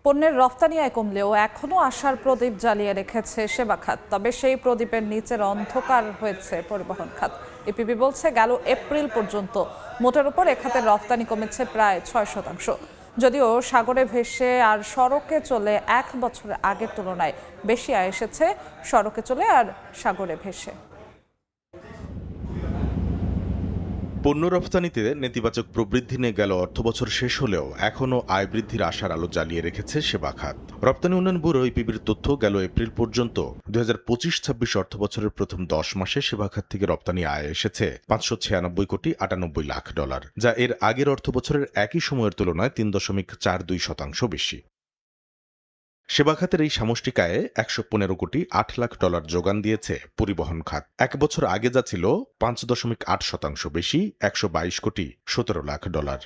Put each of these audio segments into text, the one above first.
পণ্যের রফতানি আয় কমলেও এখনও আশার প্রদীপ জ্বালিয়ে রেখেছে সেবা খাত। তবে সেই প্রদীপের নিচের অন্ধকার হয়েছে পরিবহন খাত। এপিবি বলছে, গেল এপ্রিল পর্যন্ত মোটের উপর এ খাতের রফতানি কমেছে প্রায় ৬%। যদিও সাগরে ভেসে আর সড়কে চলে ১ বছর আগের তুলনায় বেশি আয় এসেছে সড়কে চলে আর সাগরে ভেসে। পণ্য রফতানিতে নেতিবাচক প্রবৃদ্ধি নিয়ে গেল অর্থবছর শেষ হলেও এখনও আয় বৃদ্ধির আশার আলো জ্বালিয়ে রেখেছে সেবা খাত। রপ্তানি উন্নয়ন ব্যুরো ইপিবির তথ্য, গেল এপ্রিল পর্যন্ত ২০২৫-২৬ অর্থবছরের প্রথম ১০ মাসে সেবা খাত থেকে রপ্তানি আয় এসেছে $৫৯৬,৯৮,০০,০০,০০০, যা এর আগের অর্থবছরের একই সময়ের তুলনায় ৩.৪২% বেশি। সেবা খাতের এই সামষ্টিক আয়ে $১১৫,৮,০০,০০০ যোগান দিয়েছে পরিবহন খাত। এক বছর আগে যা ছিল ৫.৮% বেশি, $১২,১৭,০০,০০০।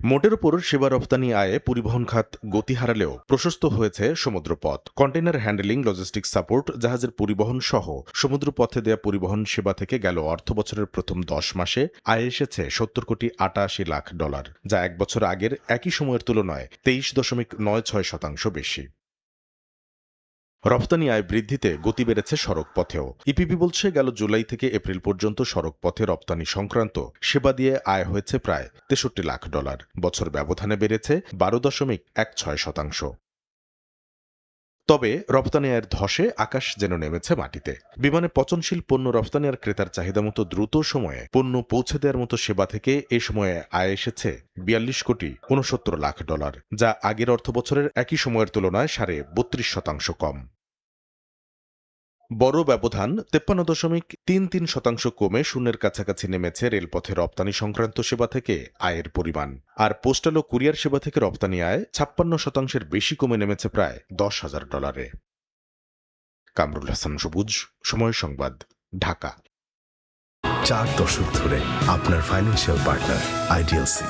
মোটের উপর সেবা রপ্তানি আয়ে পরিবহন খাত গতি হারালেও প্রশস্ত হয়েছে সমুদ্রপথ। কন্টেইনার হ্যান্ডেলিং, লজিস্টিক্স সাপোর্ট, জাহাজের পরিবহন সহ সমুদ্রপথে দেয়া পরিবহন সেবা থেকে গেল অর্থবছরের প্রথম ১০ মাসে আয় এসেছে $৭০,৮৮,০০,০০০, যা এক বছর আগের একই সময়ের তুলনায় ২৩.৯৬% বেশি। রপ্তানি আয় বৃদ্ধিতে গতি বেড়েছে সড়ক পথেও। ইপিবি বলছে, গেল জুলাই থেকে এপ্রিল পর্যন্ত সড়ক পথে রপ্তানি সংক্রান্ত সেবা দিয়ে আয় হয়েছে প্রায় $৬৩ লাখ। বছর ব্যবধানে বেড়েছে ১২.১৬%। তবে রপ্তানি আয়ের ধসে আকাশ যেন নেমেছে মাটিতে। বিমানে পচনশীল পণ্য রপ্তানি আর ক্রেতার চাহিদা মতো দ্রুত সময়ে পণ্য পৌঁছে দেওয়ার মতো সেবা থেকে এ সময়ে আয় এসেছে $৪২,৬৯,০০,০০০, যা আগের অর্থবছরের একই সময়ের তুলনায় ৩২% কম। বড় ব্যবধান ৫৩.৩৩% কমে শূন্যের কাছাকাছি নেমেছে রেলপথে রপ্তানি সংক্রান্ত সেবা থেকে আয়ের পরিমাণ। আর পোস্টাল ও কুরিয়ার সেবা থেকে রপ্তানি আয় ৫৬% বেশি কমে নেমেছে প্রায় $১০,০০০। কামরুল হাসান সবুজ, সময় সংবাদ, ঢাকা। 4 দশক ধরে আপনার ফাইন্যান্সিয়াল পার্টনার আইডিএলসি।